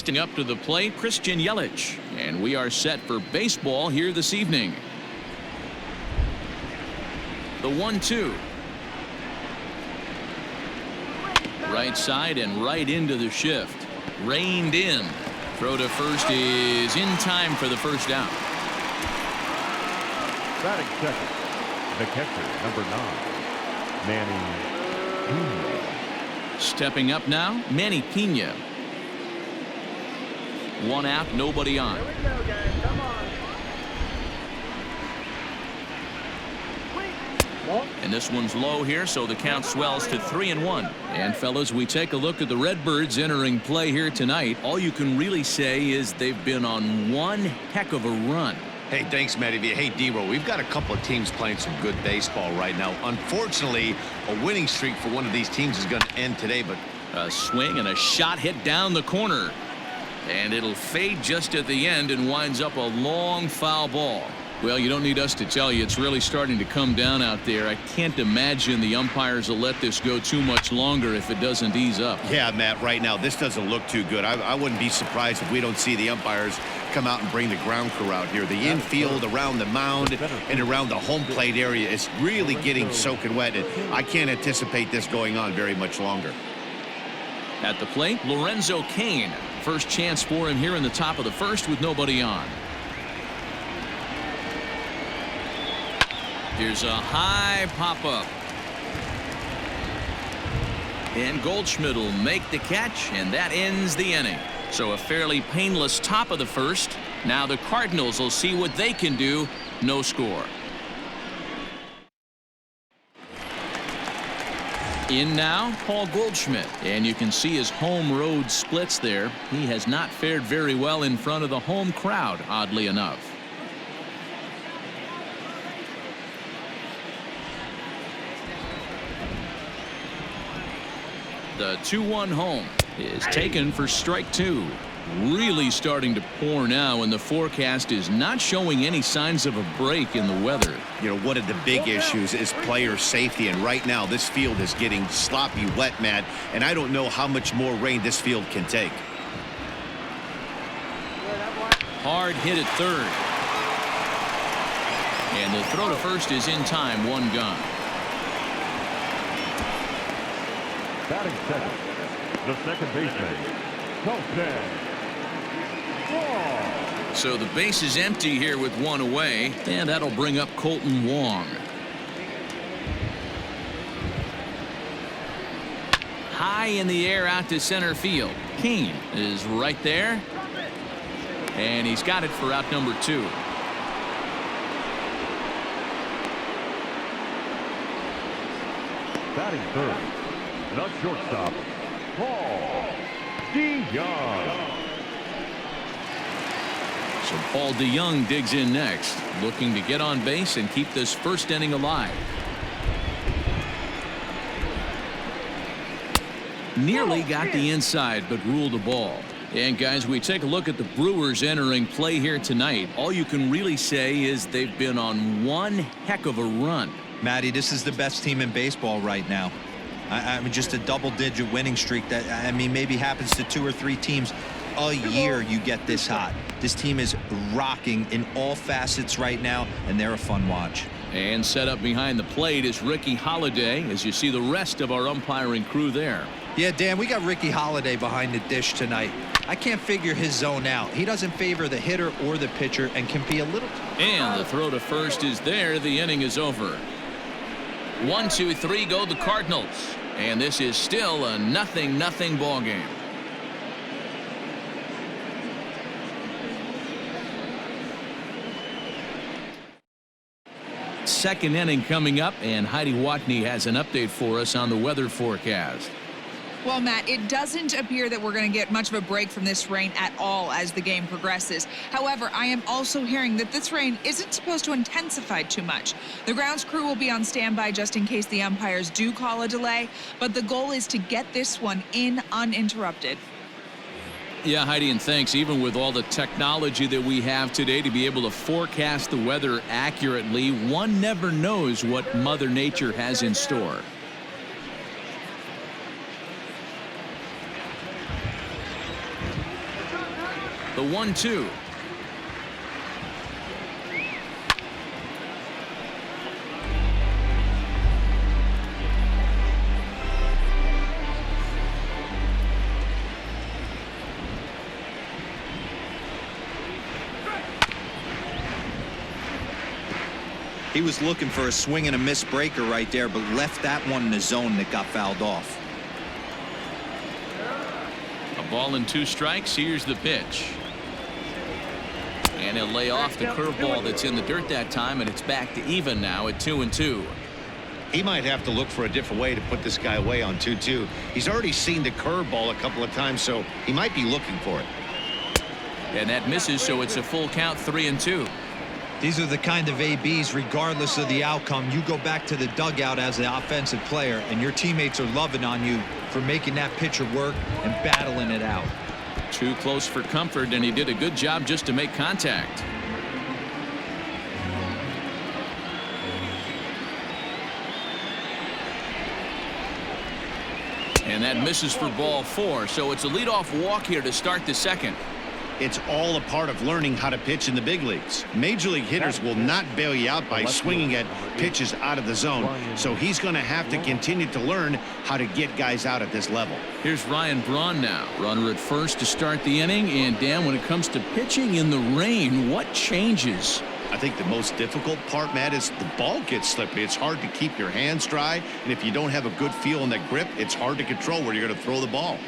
Stepping up to the plate, Christian Yelich. And we are set for baseball here this evening. The 1-2. Right side and right into the shift. Reined in. Throw to first is in time for the first out. Batting second, the catcher, number 9, Manny Pena. Stepping up now, Manny Pena. 1 out, nobody on. Here we go, guys. Come on. And this one's low here, so the count swells to 3-1. And fellas, we take a look at the Redbirds entering play here tonight. All you can really say is they've been on one heck of a run. Hey, thanks, Matty. Hey, D-Roll, we've got a couple of teams playing some good baseball right now. Unfortunately, a winning streak for one of these teams is going to end today, but a swing and a shot hit down the corner. And it'll fade just at the end and winds up a long foul ball. Well, you don't need us to tell you, it's really starting to come down out there. I can't imagine the umpires will let this go too much longer if it doesn't ease up. Yeah, Matt, right now, this doesn't look too good. I wouldn't be surprised if we don't see the umpires come out and bring the ground crew out here. The infield, around the mound, and around the home plate area is really getting soaking wet. And I can't anticipate this going on very much longer. At the plate, Lorenzo Cain. First chance for him here in the top of the first with nobody on. Here's a high pop-up. And Goldschmidt will make the catch, and that ends the inning. So a fairly painless top of the first. Now the Cardinals will see what they can do. No score. In now, Paul Goldschmidt. And you can see his home road splits there. He has not fared very well in front of the home crowd, oddly enough. The 2-1 home is taken for strike 2. Really starting to pour now, and the forecast is not showing any signs of a break in the weather. You know, one of the big issues is player safety, and right now this field is getting sloppy wet, Matt, and I don't know how much more rain this field can take. Hard hit at third. And the throw to first is in time. 1 gone. Batting second, the second baseman, Colton. So the base is empty here with 1 away, and that'll bring up Colton Wong. High in the air out to center field. Cain is right there, and he's got it for out number 2. Batting third, the shortstop, Paul DeYoung. So Paul DeYoung digs in next, looking to get on base and keep this first inning alive. Nearly got the inside, but ruled the ball. And guys, we take a look at the Brewers entering play here tonight. All you can really say is they've been on one heck of a run. Matty, this is the best team in baseball right now. I mean, just a double-digit winning streak that, I mean, maybe happens to 2 or 3 teams a year you get this hot. This team is rocking in all facets right now, and they're a fun watch. And set up behind the plate is Ricky Holiday, as you see the rest of our umpiring crew there. Yeah, Dan, we got Ricky Holiday behind the dish tonight. I can't figure his zone out. He doesn't favor the hitter or the pitcher and can be a little... And the throw to first is there. The inning is over. 1, 2, 3 go the Cardinals. And this is still a 0-0 ball game. Second inning coming up, and Heidi Watney has an update for us on the weather forecast. Well, Matt, it doesn't appear that we're going to get much of a break from this rain at all as the game progresses. However, I am also hearing that this rain isn't supposed to intensify too much. The grounds crew will be on standby just in case the umpires do call a delay, but the goal is to get this one in uninterrupted. Yeah, Heidi, and thanks. Even with all the technology that we have today to be able to forecast the weather accurately, one never knows what Mother Nature has in store. The 1-2. He was looking for a swing and a miss breaker right there, but left that one in the zone that got fouled off. A ball and 2 strikes. Here's the pitch. And he'll lay off the curveball that's in the dirt that time, and it's back to even now at 2-2. He might have to look for a different way to put this guy away on 2-2. He's already seen the curveball a couple of times, so he might be looking for it. And that misses, so it's a full count, 3-2. These are the kind of ABs, regardless of the outcome. You go back to the dugout as the offensive player, and your teammates are loving on you for making that pitcher work and battling it out. Too close for comfort, and he did a good job just to make contact. And that misses for ball 4, so it's a leadoff walk here to start the second. It's all a part of learning how to pitch in the big leagues. Major league hitters will not bail you out by swinging at pitches out of the zone, so he's going to have to continue to learn how to get guys out at this level. Here's Ryan Braun now. Runner at first to start the inning. And Dan, when it comes to pitching in the rain, what changes? I think the most difficult part, Matt, is the ball gets slippery. It's hard to keep your hands dry, and if you don't have a good feel in that grip, it's hard to control where you're going to throw the ball.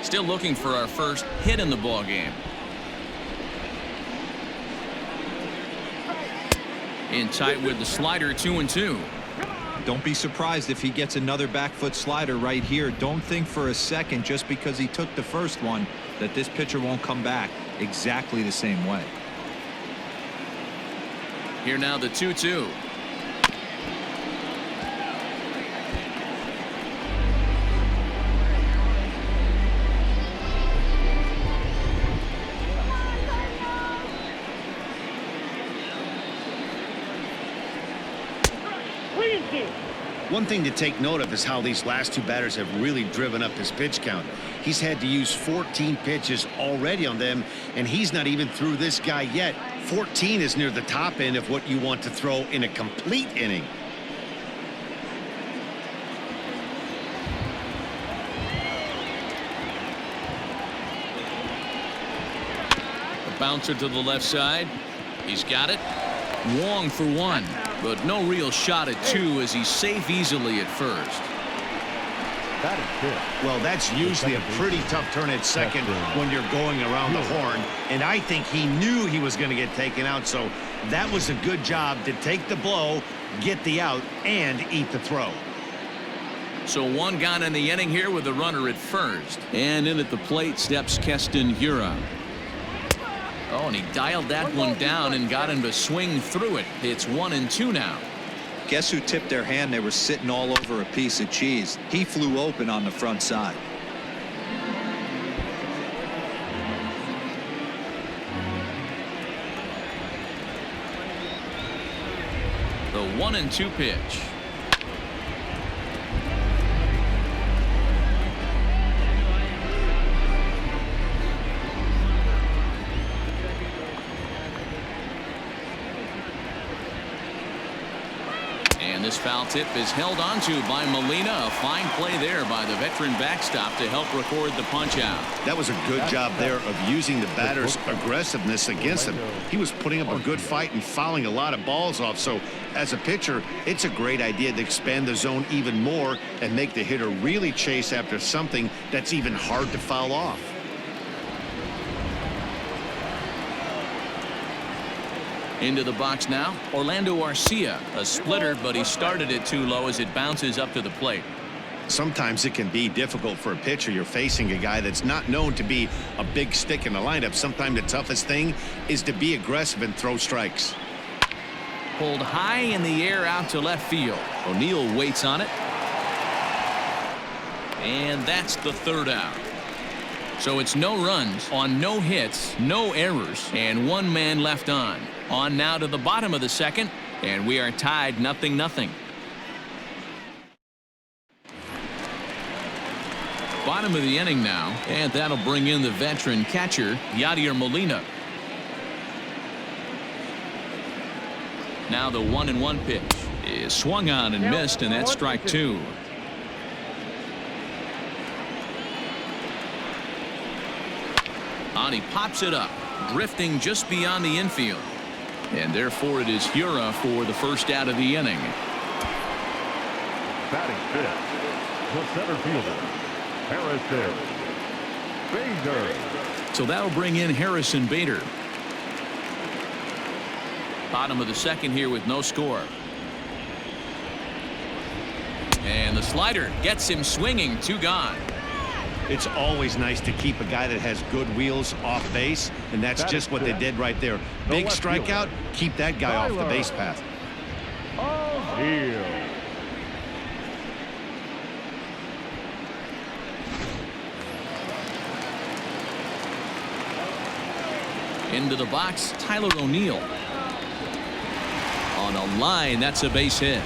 Still looking for our first hit in the ball game. In tight with the slider, 2-2. Don't be surprised if he gets another back foot slider right here. Don't think for a second, just because he took the first one, that this pitcher won't come back exactly the same way. Here now the 2-2. One thing to take note of is how these last 2 batters have really driven up his pitch count. He's had to use 14 pitches already on them, and he's not even through this guy yet. 14 is near the top end of what you want to throw in a complete inning. A bouncer to the left side. He's got it. Wong for 1. But no real shot at 2 as he's safe easily at first. Well, that's usually a pretty tough turn at second when you're going around the horn, and I think he knew he was going to get taken out, so that was a good job to take the blow, get the out, and eat the throw. So 1 gone in the inning here with the runner at first. And in at the plate steps Keston Hiura. Oh, and he dialed that one down and got him to swing through it. It's 1-2 now. Guess who tipped their hand? They were sitting all over a piece of cheese. He flew open on the front side. The 1-2 pitch. And this foul tip is held onto by Molina. A fine play there by the veteran backstop to help record the punch out. That was a good job there of using the batter's aggressiveness against him. He was putting up a good fight and fouling a lot of balls off. So as a pitcher, it's a great idea to expand the zone even more and make the hitter really chase after something that's even hard to foul off. Into the box now, Orlando Arcia. A splitter, but he started it too low as it bounces up to the plate. Sometimes it can be difficult for a pitcher. You're facing a guy that's not known to be a big stick in the lineup. Sometimes the toughest thing is to be aggressive and throw strikes. Pulled high in the air out to left field. O'Neill waits on it. And that's the 3rd out. So it's no runs on no hits, no errors, and 1 man left on. On now to the bottom of the second, and we are tied 0-0. Bottom of the inning now, and that'll bring in the veteran catcher, Yadier Molina. Now the 1-1 pitch is swung on and missed, and that's strike two. On he pops it up, drifting just beyond the infield. And therefore it is Hura for the first out of the inning. Batting fifth, the center fielder, Harrison Bader. So that'll bring in Harrison Bader. Bottom of the second here with no score. And the slider gets him swinging, 2 gone. It's always nice to keep a guy that has good wheels off base, and that's just what they did right there. Big strikeout, keep that guy off the base path. O'Neal. Into the box, Tyler O'Neill. On a line, that's a base hit.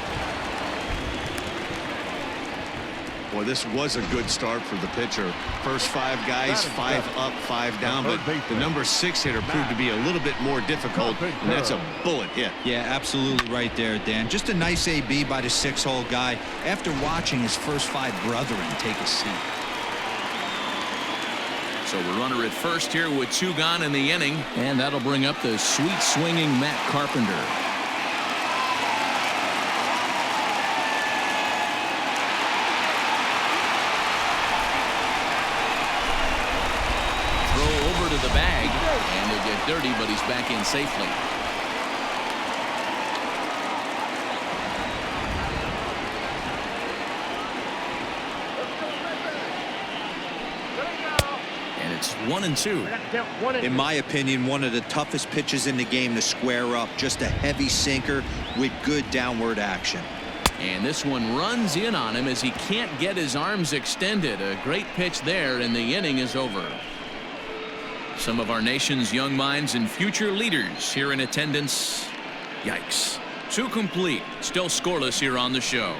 Boy, this was a good start for the pitcher. First 5 guys, 5 up, 5 down, but the number 6 hitter proved to be a little bit more difficult, and that's a bullet hit. Yeah, absolutely right there, Dan. Just a nice AB by the 6-hole guy after watching his first 5 brethren take a seat. So a runner at first here with 2 gone in the inning, and that'll bring up the sweet swinging Matt Carpenter. To the bag, and he'll get dirty, but he's back in safely. And it's 1-2. In my opinion, one of the toughest pitches in the game to square up. Just a heavy sinker with good downward action. And this one runs in on him as he can't get his arms extended. A great pitch there, and the inning is over. Some of our nation's young minds and future leaders here in attendance. Yikes. 2 complete. Still scoreless here on the show.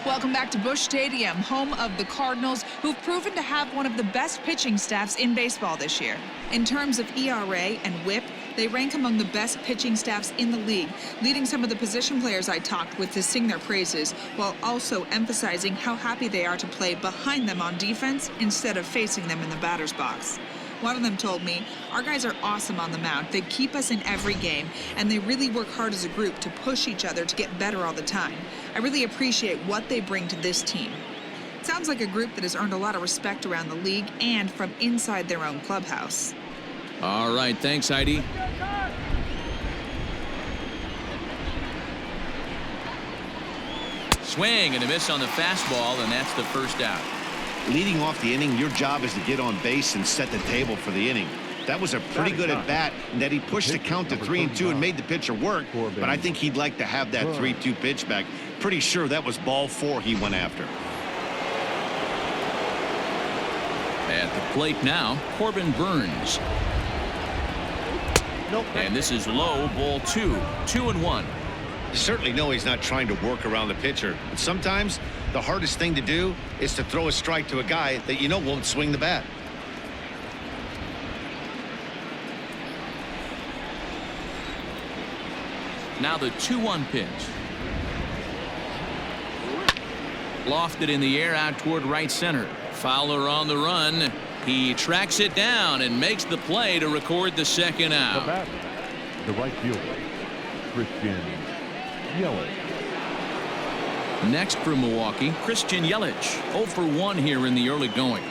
Welcome back to Busch Stadium, home of the Cardinals, who've proven to have one of the best pitching staffs in baseball this year. In terms of ERA and WHIP, they rank among the best pitching staffs in the league, leading some of the position players I talked with to sing their praises, while also emphasizing how happy they are to play behind them on defense instead of facing them in the batter's box. One of them told me, "Our guys are awesome on the mound. They keep us in every game, and they really work hard as a group to push each other to get better all the time. I really appreciate what they bring to this team." Sounds like a group that has earned a lot of respect around the league and from inside their own clubhouse. All right, thanks, Heidi. Swing and a miss on the fastball, and that's the first out. Leading off the inning, your job is to get on base and set the table for the inning. That was a pretty good at bat, and that he pushed the count to 3-2 and made the pitcher work, but I think he'd like to have that 3-2 pitch back. Pretty sure that was ball 4 he went after. At the plate now, Corbin Burns. And this is low, ball 2, 2-1. You certainly know he's not trying to work around the pitcher, but sometimes the hardest thing to do is to throw a strike to a guy that you know won't swing the bat. Now the 2-1 pitch. Lofted in the air out toward right center. Fowler on the run. He tracks it down and makes the play to record the second out. The batter, the right fielder, Christian Yelich. Next for Milwaukee, Christian Yelich. 0 for 1 here in the early going.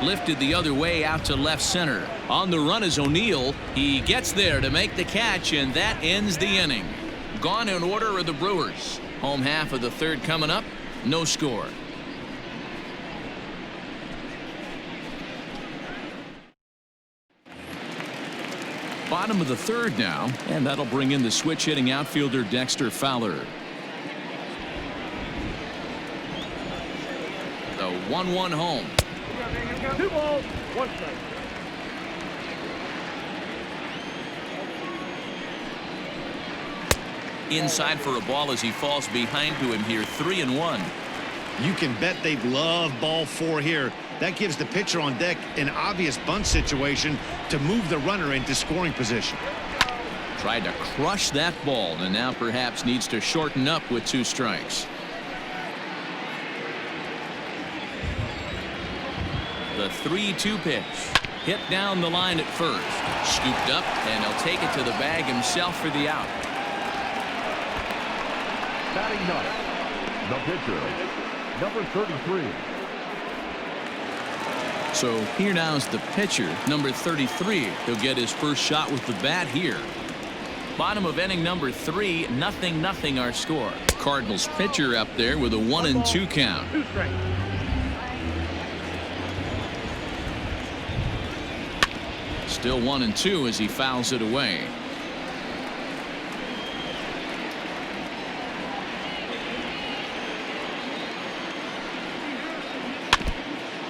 Lifted the other way out to left center. On the run is O'Neill. He gets there to make the catch, and that ends the inning. Gone in order are the Brewers. Home half of the third coming up. No score. Bottom of the third now, and that'll bring in the switch hitting outfielder Dexter Fowler. The 1-1 home. 2 balls, 1 strike. inside for a ball as he falls behind to him here. 3-1. You can bet they love ball 4 here. That gives the pitcher on deck an obvious bunt situation to move the runner into scoring position. Tried to crush that ball and now perhaps needs to shorten up with 2 strikes. The 3-2 pitch. Hit down the line at first. Scooped up, and he'll take it to the bag himself for the out. Batting ninth, the pitcher, number 33. So here now is the pitcher, number 33. He'll get his first shot with the bat here. Bottom of inning number 3, 0-0 our score. Cardinals pitcher up there with a 1-2 count. Still 1-2 as he fouls it away.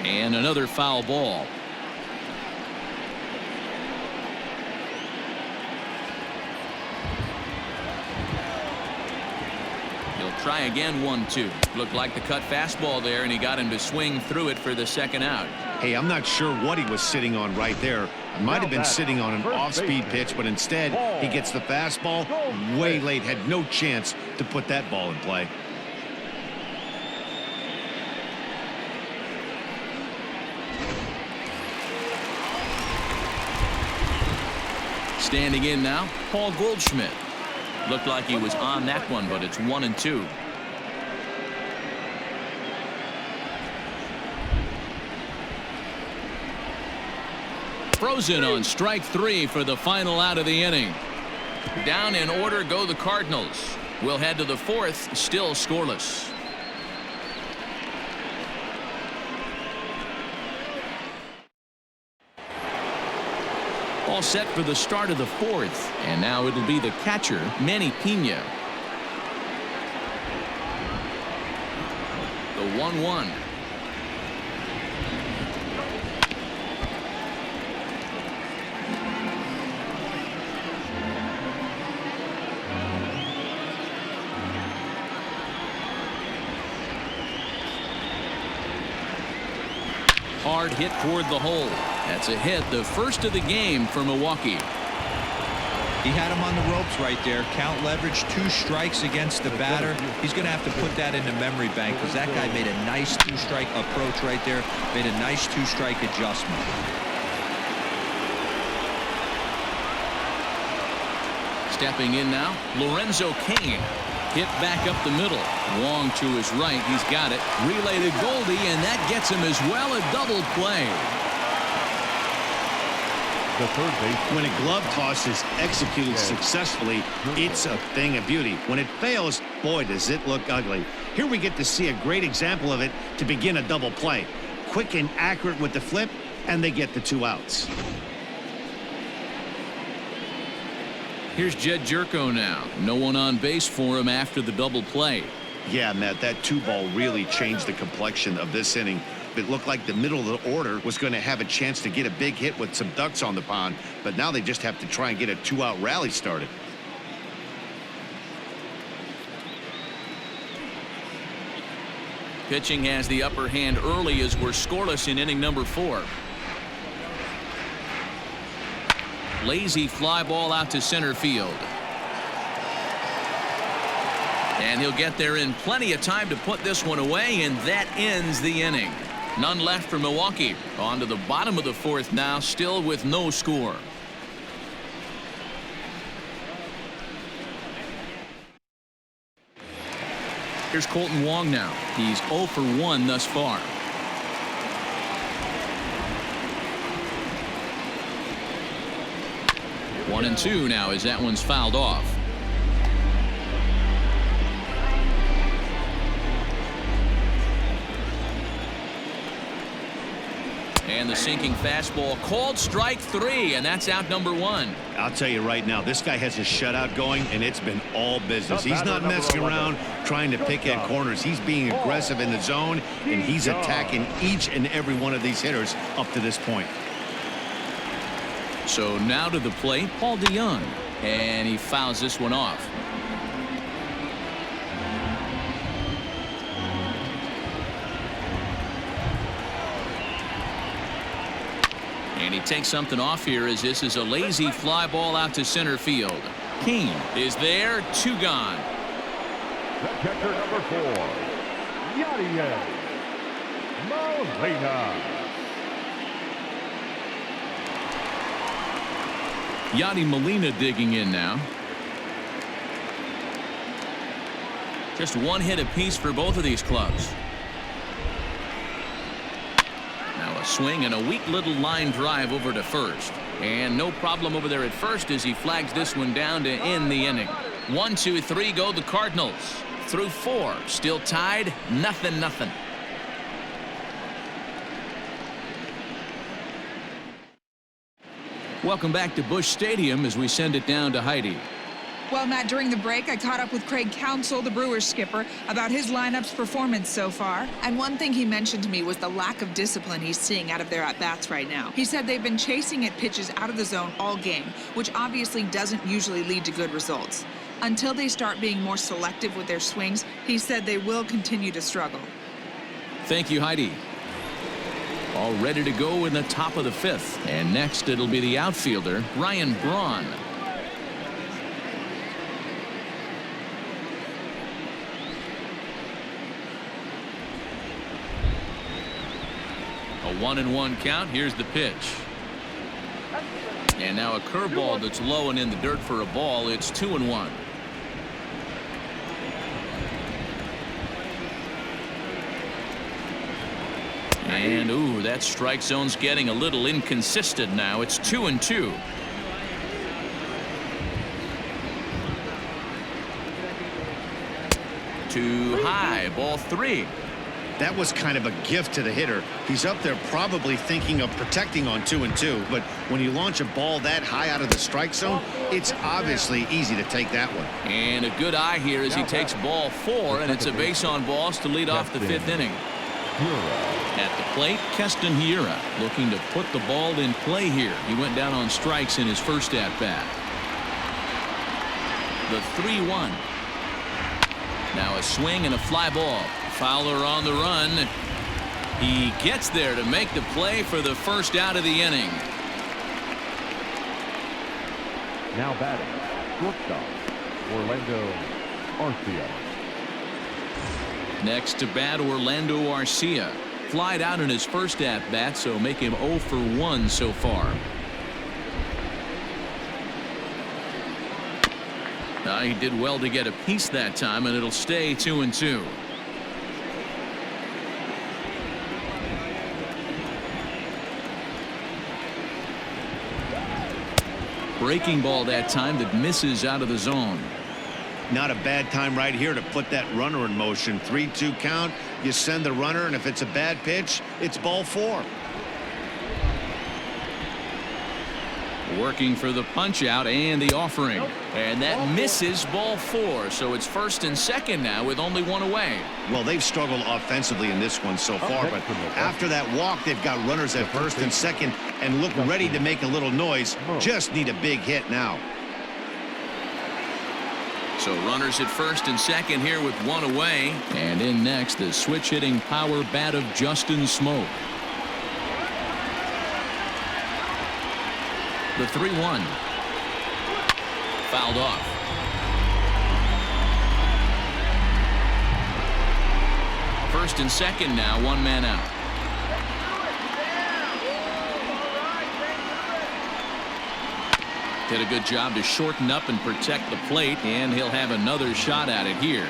And another foul ball. He'll try again. 1-2. Looked like the cut fastball there, and he got him to swing through it for the second out. Hey, I'm not sure what he was sitting on right there. Might have been sitting on an off-speed pitch, but instead he gets the fastball way late. Had no chance to put that ball in play. Standing in now, Paul Goldschmidt. Looked like he was on that one, but it's 1-2. Frozen on strike 3 for the final out of the inning. Down in order go the Cardinals. We'll head to the 4th, still scoreless. All set for the start of the 4th, and now it'll be the catcher, Manny Pena. The 1-1. Hard hit toward the hole. That's a hit, the first of the game for Milwaukee. He had him on the ropes right there. Count leverage, 2 strikes against the batter. He's going to have to put that in the memory bank because that guy made a nice 2-strike approach right there. Made a nice 2-strike adjustment. Stepping in now, Lorenzo Cain. Hit back up the middle. Wong to his right. He's got it. Relay to Goldie, and that gets him as well. A double play. The third base. When a glove toss is executed successfully, it's a thing of beauty. When it fails, boy, does it look ugly. Here we get to see a great example of it to begin a double play. Quick and accurate with the flip, and they get the 2 outs. Here's Jed Jerko now. No one on base for him after the double play. Yeah, Matt, that 2-ball really changed the complexion of this inning. It looked like the middle of the order was going to have a chance to get a big hit with some ducks on the pond, but now they just have to try and get a 2-out rally started. Pitching has the upper hand early as we're scoreless in inning number 4. Lazy fly ball out to center field. And he'll get there in plenty of time to put this one away, and that ends the inning. None left for Milwaukee. On to the bottom of the 4th now, still with no score. Here's Colton Wong now. He's 0 for 1 thus far. One and 2 now as that one's fouled off. And the sinking fastball called strike 3, and that's out number 1. I'll tell you right now, this guy has a shutout going, and it's been all business. He's not messing around trying to pick at corners. He's being aggressive in the zone, and he's attacking each and every one of these hitters up to this point. So now to the plate, Paul DeYoung, and he fouls this one off. And he takes something off here as this is a lazy fly ball out to center field. Kim is there, 2 gone. The catcher number 4, Yadier Molina. Yadi Molina digging in now. Just 1 hit apiece for both of these clubs. Now a swing and a weak little line drive over to first. And no problem over there at first as he flags this one down to end the inning. 1, 2, 3 go the Cardinals. Through 4. Still tied. 0-0. Welcome back to Busch Stadium as we send it down to Heidi. Well, Matt, during the break, I caught up with Craig Counsell, the Brewers skipper, about his lineup's performance so far. And one thing he mentioned to me was the lack of discipline he's seeing out of their at-bats right now. He said they've been chasing at pitches out of the zone all game, which obviously doesn't usually lead to good results. Until they start being more selective with their swings, he said they will continue to struggle. Thank you, Heidi. All ready to go in the top of the 5th. And next it'll be the outfielder, Ryan Braun. A 1-1 count. Here's the pitch. And now a curveball that's low and in the dirt for a ball. It's 2-1. And ooh, that strike zone's getting a little inconsistent now. It's 2-2. Too high, ball 3. That was kind of a gift to the hitter. He's up there probably thinking of protecting on 2-2, but when you launch a ball that high out of the strike zone, it's obviously easy to take that one. And a good eye here as he takes ball 4, and it's a base on balls to lead off the 5th inning. At the plate, Keston Hiura looking to put the ball in play here. He went down on strikes in his first at-bat. The 3-1. Now a swing and a fly ball. Fowler on the run. He gets there to make the play for the first out of the inning. Now batting, shortstop, Orlando Arcia. Next to bat, Orlando Arcia. Flied out in his first at-bat, so make him 0 for 1 so far. He did well to get a piece that time, and it'll stay 2-2. Breaking ball that time that misses out of the zone. Not a bad time right here to put that runner in motion. 3-2 count. You send the runner, and if it's a bad pitch, it's ball 4. Working for the punch out and the offering. And that misses ball 4. So it's 1st and 2nd now with only 1 away. Well, they've struggled offensively in this one so far, but after that walk, they've got runners at 1st and 2nd and look ready to make a little noise. Just need a big hit now. So runners at 1st and 2nd here with 1 away. And in next, the switch hitting power bat of Justin Smoke. The 3-1. Fouled off. First and 2nd now, 1 man out. Did a good job to shorten up and protect the plate, and he'll have another shot at it here.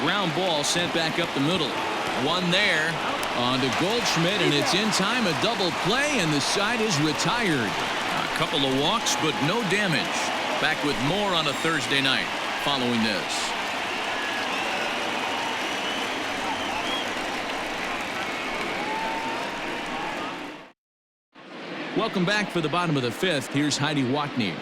Ground ball sent back up the middle. 1 there on to Goldschmidt, and it's in time. A double play, and the side is retired. A couple of walks, but no damage. Back with more on a Thursday night following this. Welcome back for the bottom of the 5th. Here's Heidi Watney.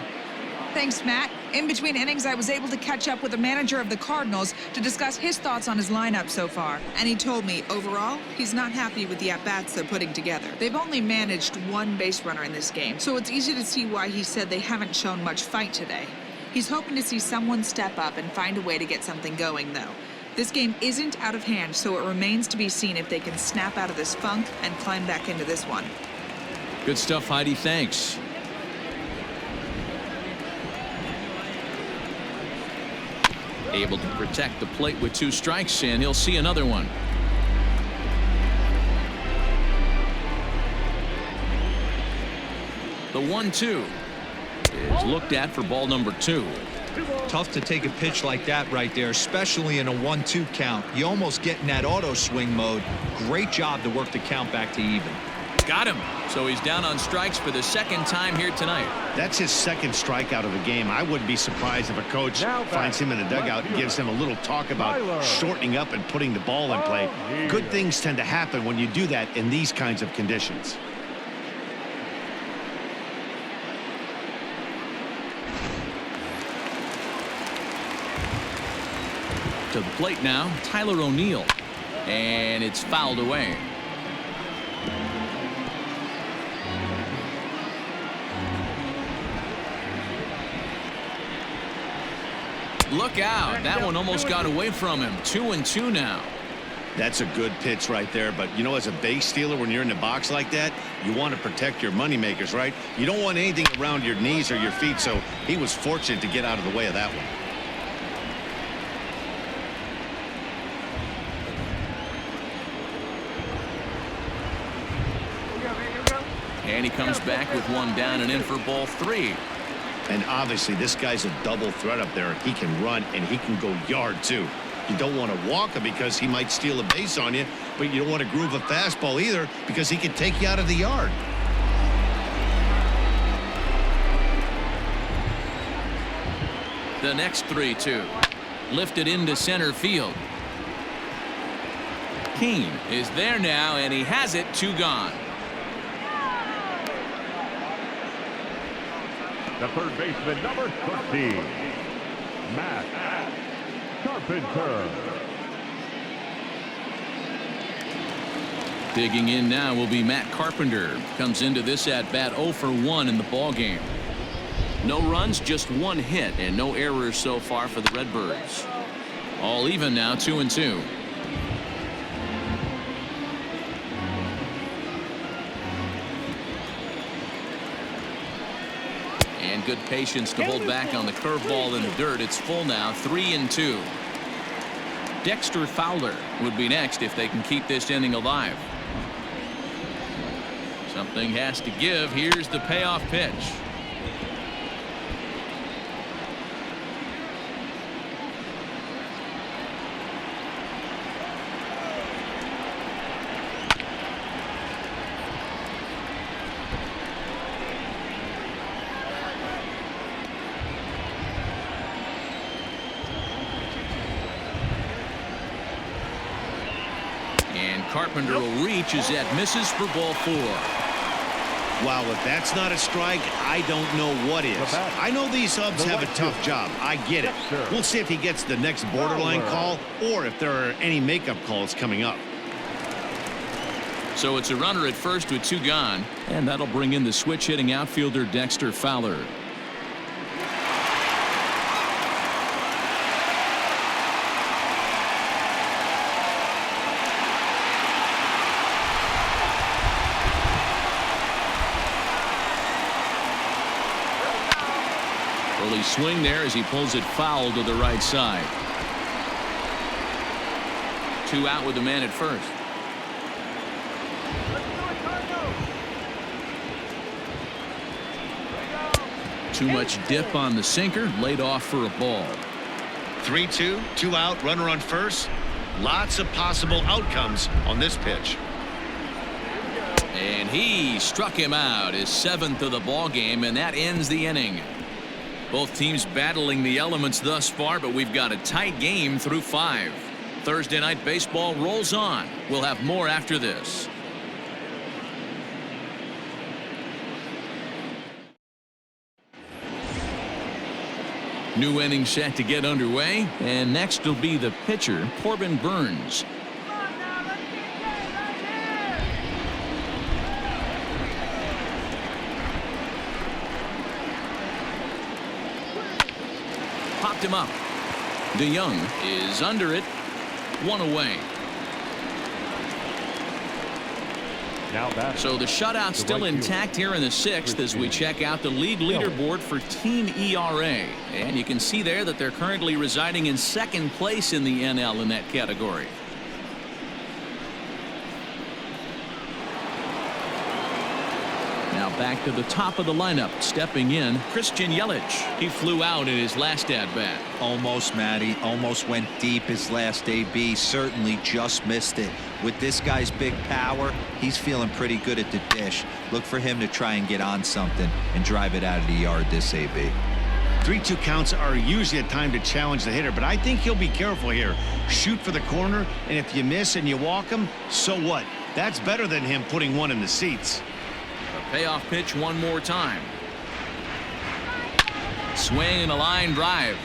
Thanks, Matt. In between innings, I was able to catch up with the manager of the Cardinals to discuss his thoughts on his lineup so far. And he told me, overall, he's not happy with the at-bats they're putting together. They've only managed 1 base runner in this game, so it's easy to see why he said they haven't shown much fight today. He's hoping to see someone step up and find a way to get something going, though. This game isn't out of hand, so it remains to be seen if they can snap out of this funk and climb back into this one. Good stuff, Heidi. Thanks. Able to protect the plate with 2 strikes, and he'll see another one. The 1-2 is looked at for ball number 2. Tough to take a pitch like that right there, especially in a 1-2 count. You almost get in that auto swing mode. Great job to work the count back to even. Got him. So he's down on strikes for the 2nd time here tonight. That's his 2nd strikeout of the game. I wouldn't be surprised if a coach finds him in the dugout and gives him a little talk about shortening up and putting the ball in play. Good things tend to happen when you do that in these kinds of conditions. To the plate now, Tyler O'Neill. And it's fouled away. Look out. That one almost got away from him. 2-2 now. That's a good pitch right there. But, you know, as a base stealer, when you're in the box like that, you want to protect your moneymakers, right? You don't want anything around your knees or your feet. So he was fortunate to get out of the way of that one. And he comes back with 1 down and in for ball 3. And obviously this guy's a double threat up there. He can run and he can go yard too. You don't want to walk him because he might steal a base on you, but you don't want to groove a fastball either because he can take you out of the yard. The next 3-2 lifted into center field. Keane is there now, and he has it. 2 gone. The third baseman, number 13, Matt Carpenter. Digging in now will be Matt Carpenter. Comes into this at bat 0 for 1 in the ball game. No runs, just 1 hit, and no errors so far for the Redbirds. All even now, 2-2. And good patience to hold back on the curveball in the dirt. It's full now, 3-2. Dexter Fowler would be next if they can keep this inning alive. Something has to give. Here's the payoff pitch. Carpenter will reach as that misses for ball 4. Wow, if that's not a strike, I don't know what is. I know these subs have a tough job. I get it. We'll see if he gets the next borderline call or if there are any makeup calls coming up. So it's a runner at first with 2 gone, and that'll bring in the switch hitting outfielder Dexter Fowler. Early swing there as he pulls it foul to the right side. 2 out with the man at first. Too much dip on the sinker, laid off for a ball. 3-2, 2 out, runner on first. Lots of possible outcomes on this pitch. And he struck him out, his 7th of the ball game, and that ends the inning. Both teams battling the elements thus far, but we've got a tight game through 5. Thursday night baseball rolls on. We'll have more after this. New inning set to get underway, and next will be the pitcher, Corbin Burns. picked him up. DeYoung is under it. One away. So the shutout still intact here in the sixth as we check out the league leaderboard for team ERA. And you can see there that they're currently residing in second place in the NL in that category. Now back to the top of the lineup. Stepping in, Christian Yelich. He flew out in his last at-bat. Almost, Matty. Almost went deep his last AB. Certainly just missed it. With this guy's big power, he's feeling pretty good at the dish. Look for him to try and get on something and drive it out of the yard this AB. 3-2 counts are usually a time to challenge the hitter, but I think he'll be careful here. Shoot for the corner, and if you miss and you walk him, so what? That's better than him putting one in the seats. Payoff pitch one more time. Swing and a line drive.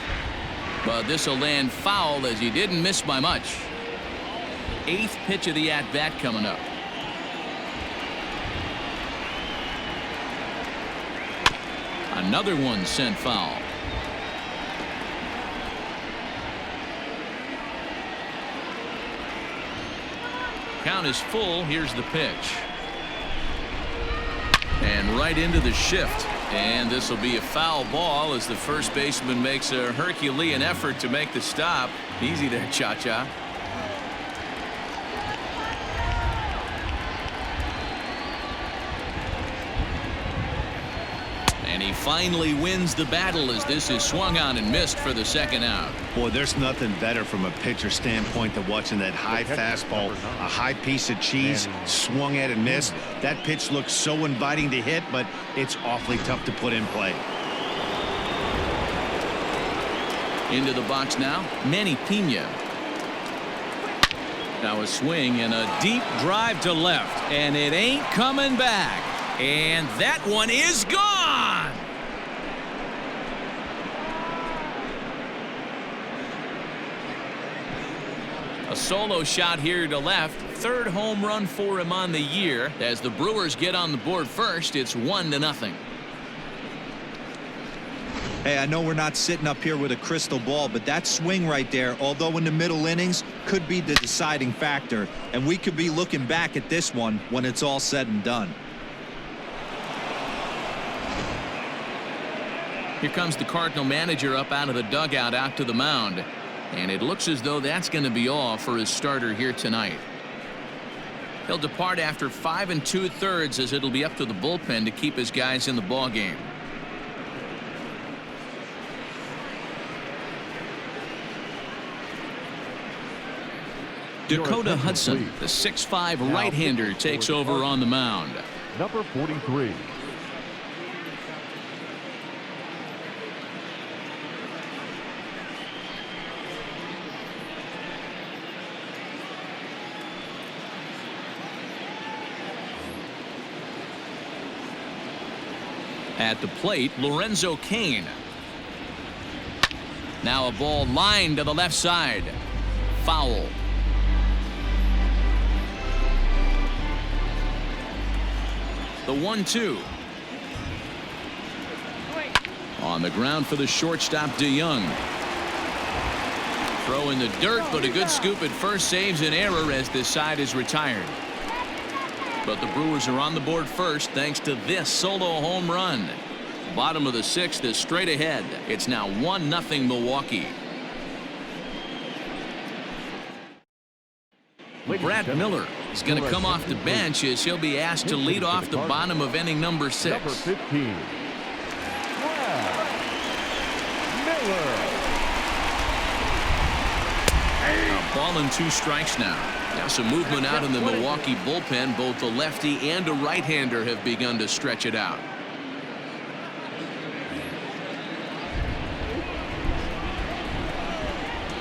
But this will land foul as he didn't miss by much. Eighth pitch of the at-bat coming up. Another one sent foul. Count is full. Here's the pitch. And right into the shift. And this will be a foul ball as the first baseman makes a Herculean effort to make the stop. Easy there, Cha-Cha. And he finally wins the battle as this is swung on and missed for the second out. Boy, there's nothing better from a pitcher standpoint than watching that high fastball, a high piece of cheese, swung at and missed. That pitch looks so inviting to hit, but it's awfully tough to put in play. Into the box now, Manny Pena. Now a swing and a deep drive to left, and it ain't coming back. And that one is gone. A solo shot here to left. Third home run for him on the year. As the Brewers get on the board first, it's 1-0. Hey, I know we're not sitting up here with a crystal ball, but that swing right there, although in the middle innings, could be the deciding factor. And we could be looking back at this one when it's all said and done. Here comes the Cardinal manager up out of the dugout out to the mound. And it looks as though that's going to be all for his starter here tonight. He'll depart after 5 2/3 as it'll be up to the bullpen to keep his guys in the ball game. Dakota Hudson, the 6'5" right-hander, takes over on the mound. Number 43. At the plate, Lorenzo Cain. Now a ball lined to the left side. Foul. The 1-2. On the ground for the shortstop, DeYoung. Throw in the dirt, but a good scoop at first saves an error as this side is retired. But the Brewers are on the board first thanks to this solo home run. Bottom of the sixth is straight ahead. It's now 1-0 Milwaukee. Brad Miller is going to come off the bench as he'll be asked to lead off the bottom of inning number 6. Number 15. Miller. A ball and 2 strikes now. Now some movement out in the Milwaukee bullpen. Both a lefty and a right-hander have begun to stretch it out.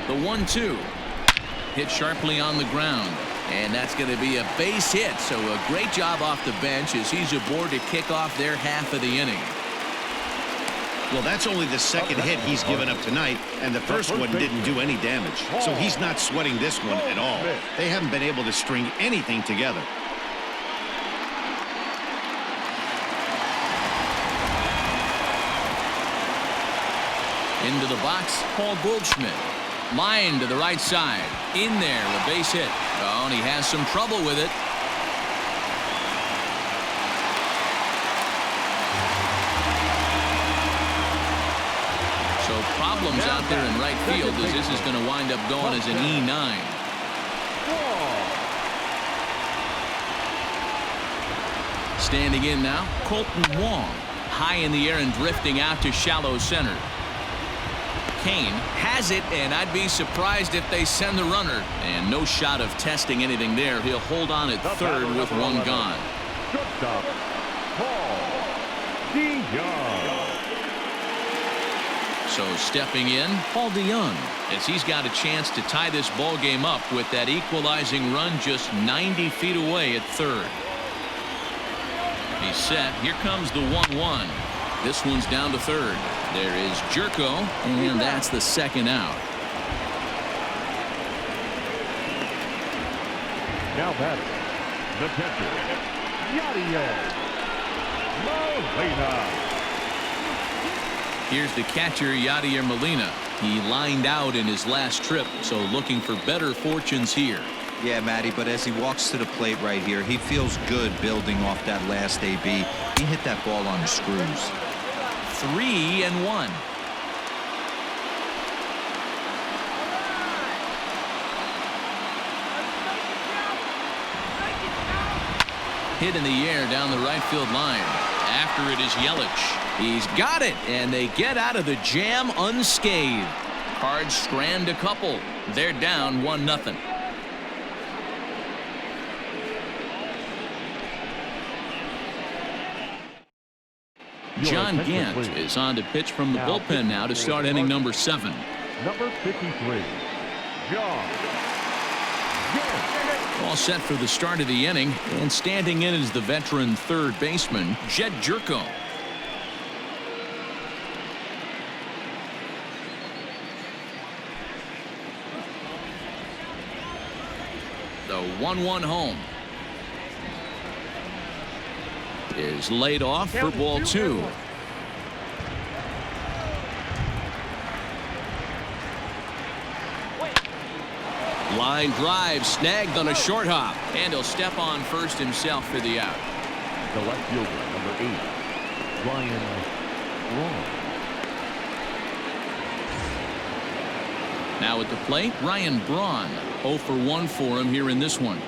The 1-2. Hit sharply on the ground. And that's going to be a base hit. So a great job off the bench as he's aboard to kick off their half of the inning. Well, that's only the second hit he's given up tonight, and the first one didn't do any damage. So he's not sweating this one at all. They haven't been able to string anything together. Into the box, Paul Goldschmidt. Line to the right side. In there, a base hit. Oh, and he has some trouble with it. So problems out there in right field as this is going to wind up going as an E9. Standing in now, Colton Wong. High in the air and drifting out to shallow center. Kane has it, and I'd be surprised if they send the runner. And no shot of testing anything there. He'll hold on at third with one gone. Shortstop, Paul DeYoung. So stepping in, Paul DeYoung, as he's got a chance to tie this ball game up with that equalizing run just 90 feet away at third. He's set. Here comes the 1-1. This one's down to third. There is Jerko, and that's the second out. Now batting, the pitcher, Yadier Molina. Here's the catcher, Yadier Molina. He lined out in his last trip, so looking for better fortunes here. Yeah, Matty, but as he walks to the plate right here, he feels good building off that last AB. He hit that ball on the screws. 3-1. Hit in the air down the right field line. After it is Yelich. He's got it, and they get out of the jam unscathed. Cards strand a couple. They're down 1-0. John Gant is on to pitch from the bullpen now to start inning number 7. Number 53, John Gant. All set for the start of the inning, and standing in is the veteran third baseman, Jed Jerko. The 1-1 home is laid off for ball 2. Line drive snagged on a short hop, and he'll step on first himself for the out. The left fielder, number 8, Ryan Braun. Now at the plate, Ryan Braun. 0 for 1 for him here in this one.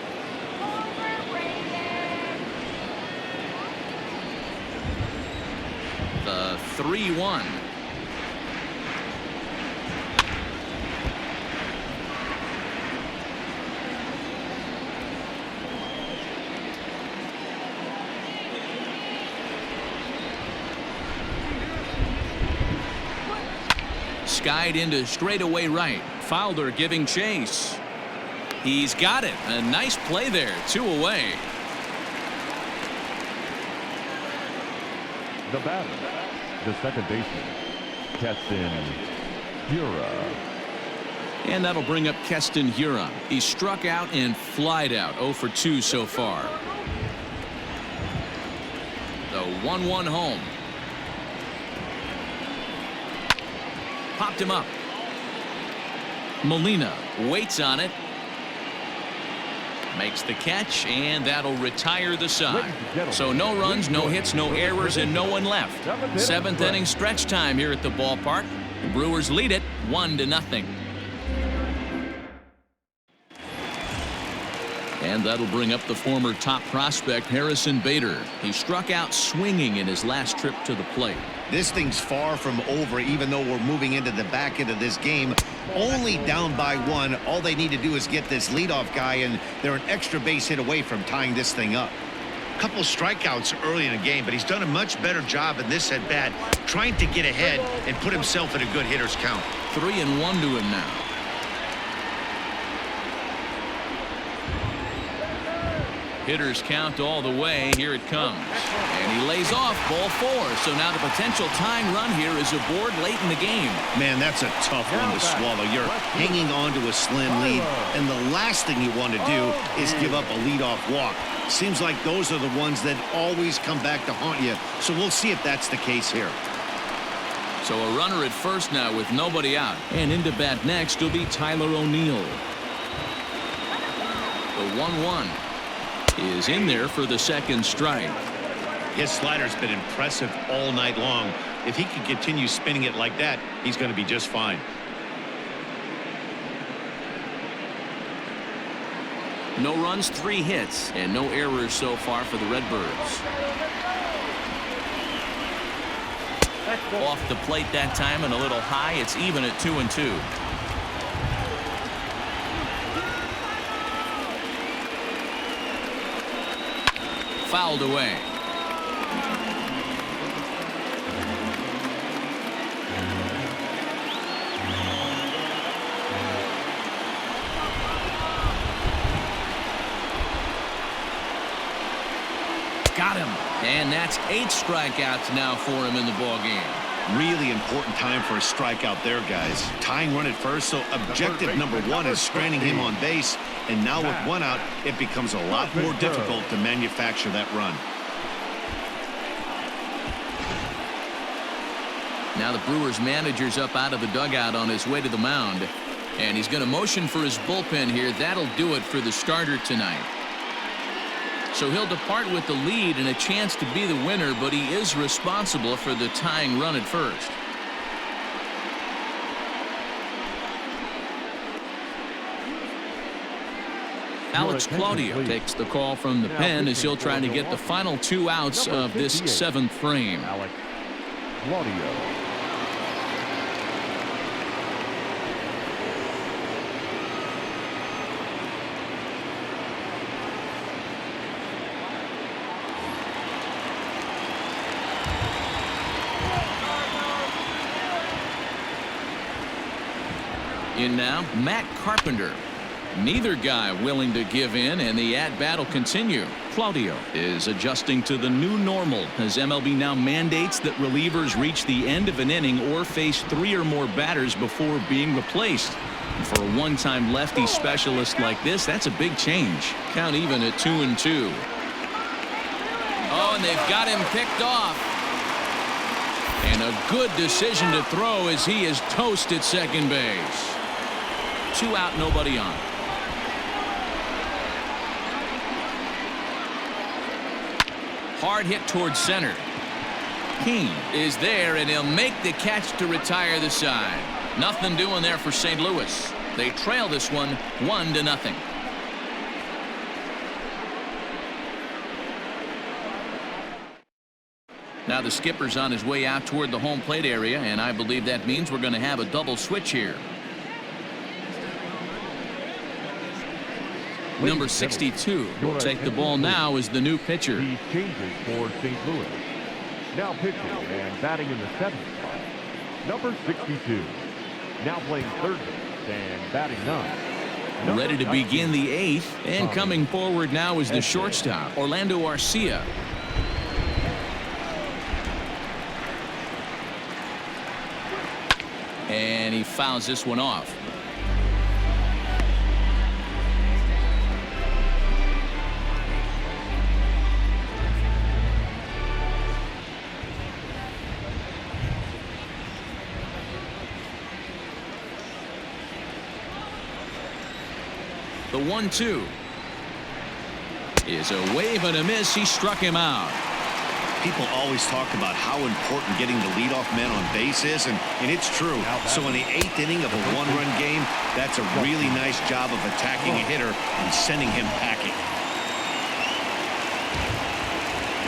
The 3-1. Skied into straightaway right. Fowler giving chase. He's got it. A nice play there. 2 away. The batter, the second baseman, Keston Hiura. And that'll bring up Keston Hiura. He struck out and flied out. 0 for 2 so far. The 1-1 home. Popped him up. Molina waits on it. Makes the catch, and that'll retire the side. So no runs, no hits, no errors, and no one left. 7th inning stretch time here at the ballpark. The Brewers lead it 1-0. And that'll bring up the former top prospect Harrison Bader. He struck out swinging in his last trip to the plate. This thing's far from over, even though we're moving into the back end of this game. Only down by 1. All they need to do is get this leadoff guy, and they're an extra base hit away from tying this thing up. Couple strikeouts early in the game, but he's done a much better job in this at bat, trying to get ahead and put himself in a good hitter's count. 3-1 to him now. Hitters count all the way. Here it comes. And he lays off ball 4. So now the potential tying run here is aboard late in the game. Man, that's a tough one to swallow. You're hanging on to a slim lead, and the last thing you want to do is give up a leadoff walk. Seems like those are the ones that always come back to haunt you. So we'll see if that's the case here. So a runner at first now with nobody out. And into bat next will be Tyler O'Neill. The 1-1 is in there for the second strike. His slider's been impressive all night long. If he can continue spinning it like that, he's going to be just fine. No runs, 3 hits, and no errors so far for the Redbirds. Off the plate that time and a little high. It's even at 2-2. Fouled away. Got him. And that's 8 strikeouts now for him in the ballgame. Really important time for a strikeout there, guys. Tying run at first, so objective number 1 is stranding him on base. And now with 1 out, it becomes a lot more difficult to manufacture that run. Now the Brewers manager's up out of the dugout on his way to the mound. And he's going to motion for his bullpen here. That'll do it for the starter tonight. So he'll depart with the lead and a chance to be the winner, but he is responsible for the tying run at first. Alex Claudio takes the call from the pen as he'll try to get the final 2 outs of this 7th frame. Alex Claudio. In now, Matt Carpenter. Neither guy willing to give in, and the at-bat will continue. Claudio is adjusting to the new normal as MLB now mandates that relievers reach the end of an inning or face 3 or more batters before being replaced. And for a one-time lefty specialist like this, that's a big change. Count even at 2-2. Oh, and they've got him picked off. And a good decision to throw as he is toast at second base. 2 out, nobody on. Hard hit towards center. King is there, and he'll make the catch to retire the side. Nothing doing there for St. Louis. They trail this one 1-0. Now the skipper's on his way out toward the home plate area, and I believe that means we're going to have a double switch here. Number 62 will take the ball now as the new pitcher. He changes for St. Louis. Now pitching and batting in the 7th spot, number 62. Now playing third base and batting 9. Ready to begin the 8th, and coming forward now is the shortstop, Orlando Arcia. And he fouls this one off. The 1-2 is a wave and a miss. He struck him out. People always talk about how important getting the leadoff man on base is, and it's true. So in the 8th inning of a 1-run game, that's a really nice job of attacking a hitter and sending him packing.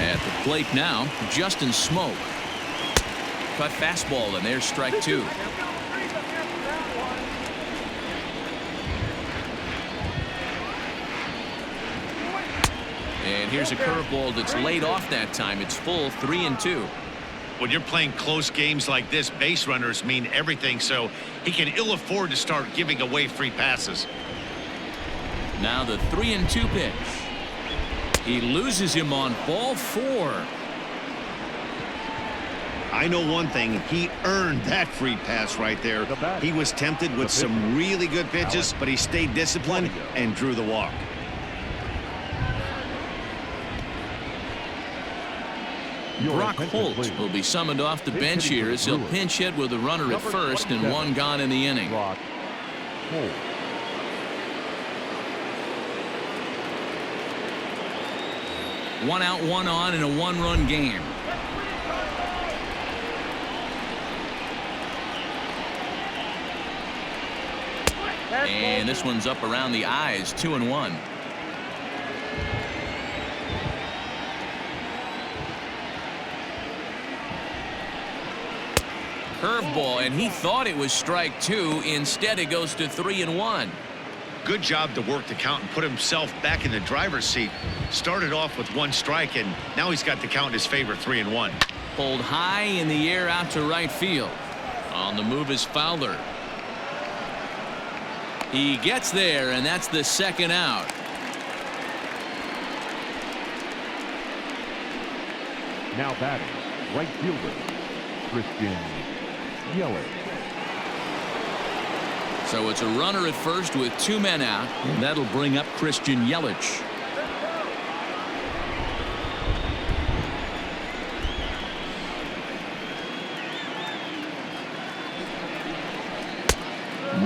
At the plate now, Justin Smoke. Cut fastball, and there's strike 2. And here's a curveball that's laid off that time. It's full 3-2. When you're playing close games like this, base runners mean everything, so he can ill afford to start giving away free passes. Now the 3-2 pitch. He loses him on ball 4. I know one thing, he earned that free pass right there. He was tempted with some really good pitches, but he stayed disciplined and drew the walk. Brock Holt will be summoned off the bench here as he'll pinch hit with a runner at first and one gone in the inning. Brock Holt. One out, one on in a one-run game. And this one's up around the eyes, 2-1. Curveball, and he thought it was strike two. Instead, it goes to 3-1. Good job to work the count and put himself back in the driver's seat. Started off with one strike, and now he's got the count in his favor, 3-1. Pulled high in the air out to right field. On the move is Fowler. He gets there, and that's the second out. Now batting, right fielder, Christian Yelich. So it's a runner at first with two men out, and that'll bring up Christian Yelich.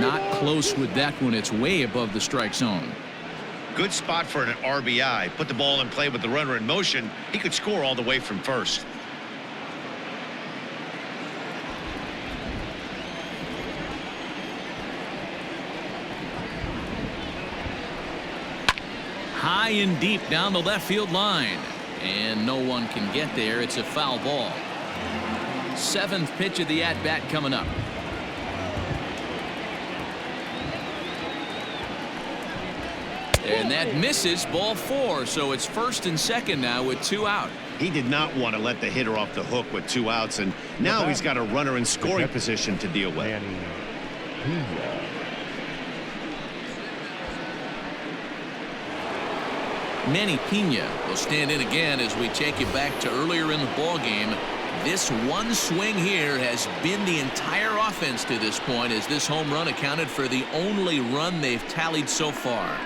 Not close with that one. It's way above the strike zone. Good spot for an RBI. Put the ball in play with the runner in motion. He could score all the way from first. High and deep down the left field line, and no one can get there. It's a foul ball. Seventh pitch of the at-bat coming up. And that misses, ball four, so it's first and second now with two out. He did not want to let the hitter off the hook with two outs, and now he's got a runner in scoring position to deal with. Manny Pena will stand in again as we take you back to earlier in the ball game. This one swing here has been the entire offense to this point, as this home run accounted for the only run they've tallied so far.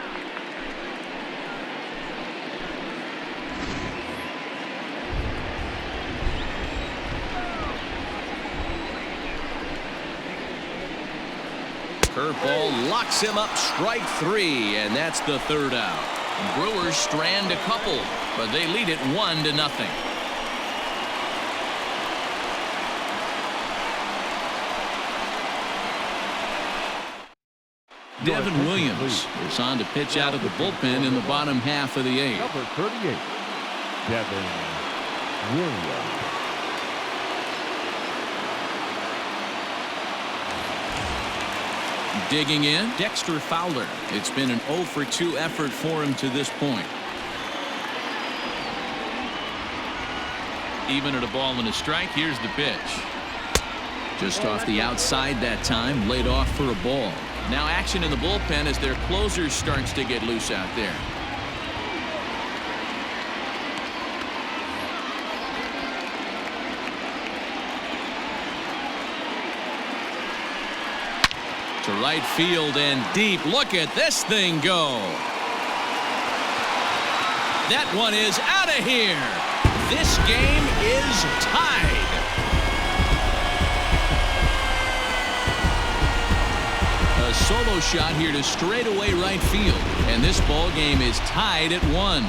Curveball locks him up, strike three, and that's the third out. Brewers strand a couple, but they lead it 1-0. Devin Williams is on to pitch out of the bullpen in the bottom half of the eighth. Number 38, Devin Williams. Digging in, Dexter Fowler. It's been an 0-for-2 effort for him to this point. Even at a ball and a strike, here's the pitch. Just off the outside that time, laid off for a ball. Now action in the bullpen as their closer starts to get loose out there. To right field and deep. Look at this thing go. That one is out of here. This game is tied. A solo shot here to straightaway right field, and this ball game is tied at 1.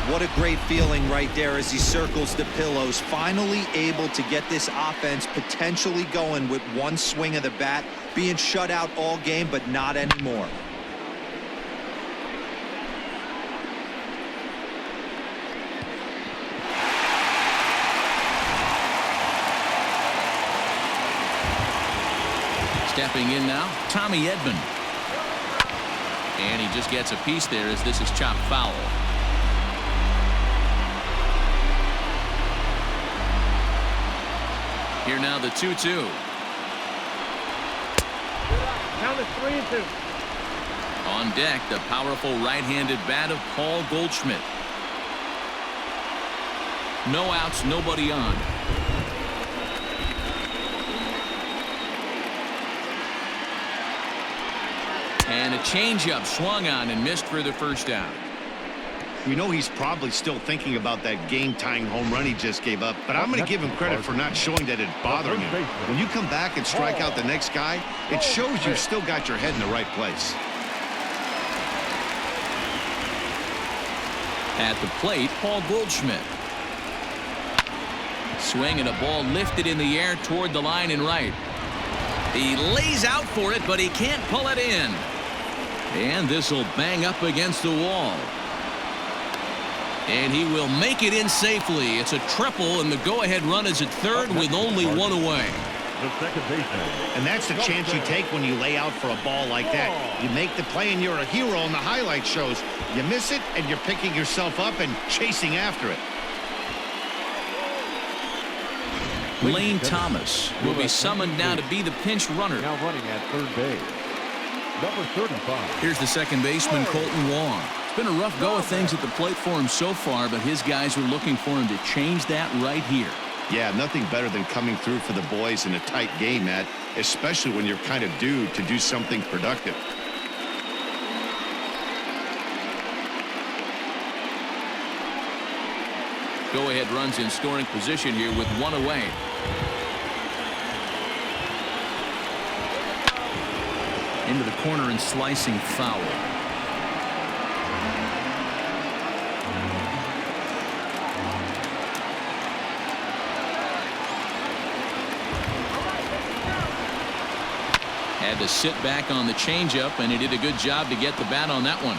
What a great feeling right there as he circles the pillows, finally able to get this offense potentially going with one swing of the bat, being shut out all game, but not anymore. Stepping in now, Tommy Edman. And he just gets a piece there as this is chopped foul. Here now the 2-2. Count is 3-2. On deck, the powerful right-handed bat of Paul Goldschmidt. No outs, nobody on. And a changeup swung on and missed for the first out. We know he's probably still thinking about that game-tying home run he just gave up, but I'm going to give him credit for not showing that it's bothering him. When you come back and strike out the next guy, it shows you've still got your head in the right place. At the plate, Paul Goldschmidt. Swing and a ball lifted in the air toward the line and right. He lays out for it, but he can't pull it in. And this will bang up against the wall. And he will make it in safely. It's a triple, and the go-ahead run is at third with only one away. The second baseman. And that's the chance you take when you lay out for a ball like that. You make the play, and you're a hero in the highlight shows. You miss it, and you're picking yourself up and chasing after it. Lane Thomas will be summoned now to be the pinch runner. Now running at third base. Number 35. Here's the second baseman, Colton Wong. It's been a rough go of things at the plate for him so far, but his guys were looking for him to change that right here. Yeah, nothing better than coming through for the boys in a tight game, Matt, especially when you're kind of due to do something productive. Go-ahead runs in scoring position here with one away. Into the corner and slicing foul. Had to sit back on the changeup, and he did a good job to get the bat on that one.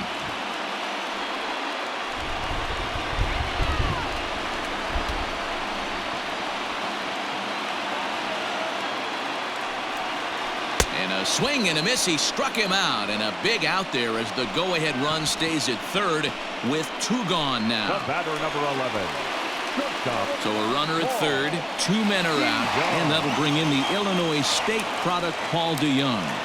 Swing and a miss. He struck him out, and a big out there as the go-ahead run stays at third with two gone now. The batter, number 11. Shortstop. So a runner at third, two men are out, and that'll bring in the Illinois State product, Paul DeYoung.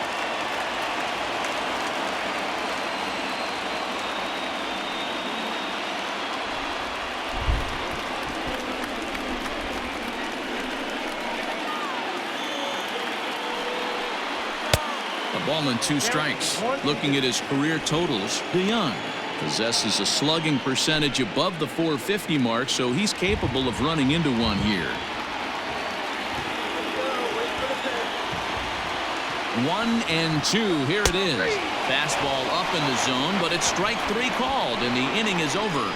Ball and two strikes. Looking at his career totals, DeYoung possesses a slugging percentage above the .450 mark, so he's capable of running into one here. 1-2. Here it is. Fastball up in the zone, but it's strike three called, and the inning is over.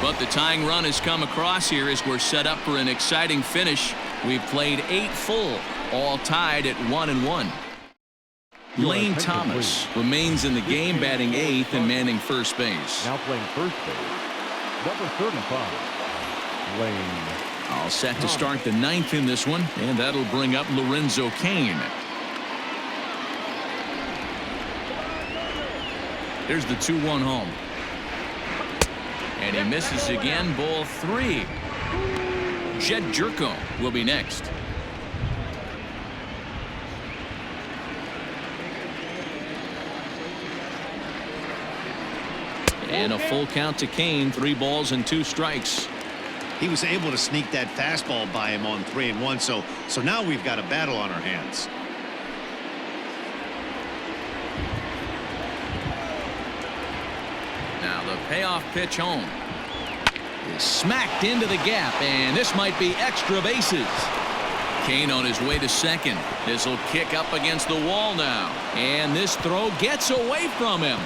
But the tying run has come across here as we're set up for an exciting finish. We've played 8 full. All tied at 1-1. Lane Thomas remains in the game, batting 8th and manning first base. Now playing first base, number 35, Lane. All set to start the 9th in this one, and that'll bring up Lorenzo Cain. Here's the 2-1 home. And he misses again, ball 3. Jed Jerko will be next. And a full count to Cain, 3 balls and 2 strikes. He was able to sneak that fastball by him on 3-1, so now we've got a battle on our hands. Now the payoff pitch home is smacked into the gap, and this might be extra bases. Cain on his way to second. This will kick up against the wall now, and this throw gets away from him.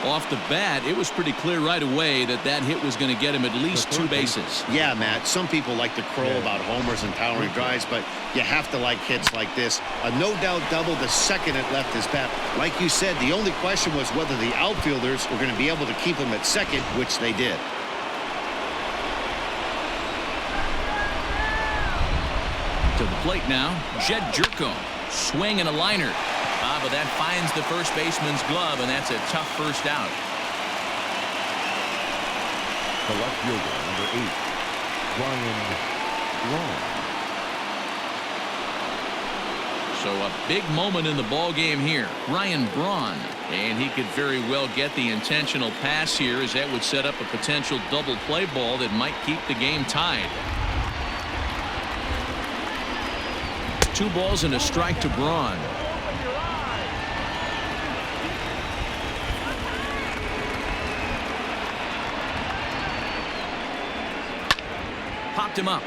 Off the bat, it was pretty clear right away that that hit was going to get him at least 2 bases. Yeah, Matt, some people like to crow about homers and towering drives, but you have to like hits like this. A no-doubt double the second it left his bat. Like you said, the only question was whether the outfielders were going to be able to keep him at second, which they did. To the plate now, Jed Jerko. Swing and a liner. But that finds the first baseman's glove, and that's a tough first out. The left fielder, number 8, Ryan Long. So a big moment in the ball game here. Ryan Braun, and he could very well get the intentional pass here, as that would set up a potential double play ball that might keep the game tied. 2 balls and a strike to Braun. Popped him up.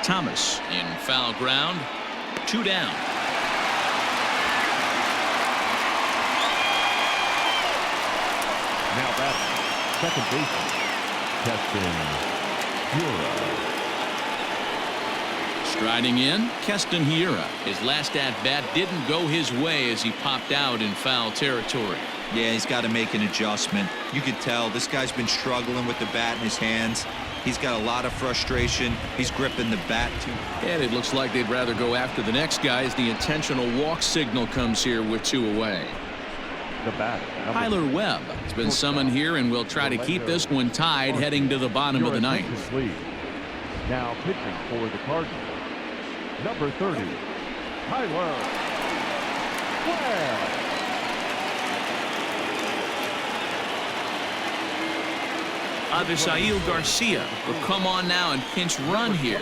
Thomas in foul ground. 2 down. Now batting, second baseman, Keston Hiura. Striding in, Keston Hiura. His last at-bat didn't go his way as he popped out in foul territory. Yeah, he's got to make an adjustment. You could tell this guy's been struggling with the bat in his hands. He's got a lot of frustration. He's gripping the bat too. And it looks like they'd rather go after the next guy as the intentional walk signal comes here with 2 away. The bat, Tyler Webb has been summoned here and will try to keep this one tied heading to the bottom of the ninth. Now pitching for the Cardinals, number 30, Tyler Webb. Avisail Garcia will come on now and pinch run here.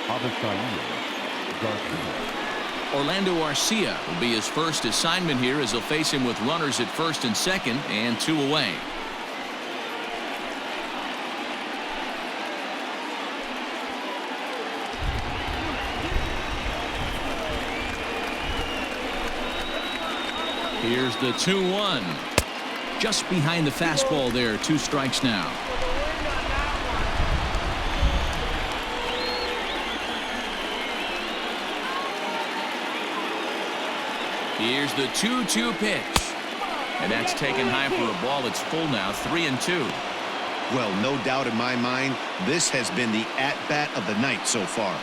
Avisail Garcia. Orlando Arcia will be his first assignment here as he'll face him with runners at first and second and 2 away. Here's the 2-1. Just behind the fastball there. 2 strikes now. Here's the 2-2 pitch. And that's taken high for a ball. It's full now. 3-2. Well, no doubt in my mind, this has been the at-bat of the night so far.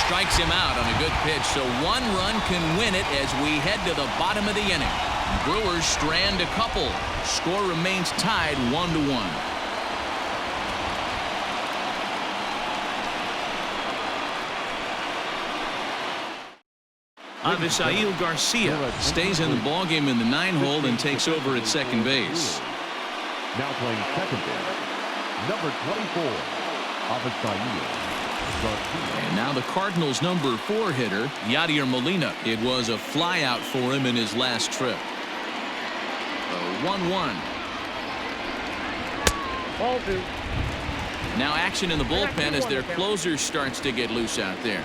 Strikes him out on a good pitch, so 1 run can win it as we head to the bottom of the inning. Brewers strand a couple. Score remains tied 1-1. Avisail Garcia stays in the ballgame in the 9-hole and takes over at second base. Now playing second base, number 24, Avisail. And now the Cardinals' number 4 hitter, Yadier Molina. It was a flyout for him in his last trip. 1-1. Now action in the bullpen as their closer starts to get loose out there.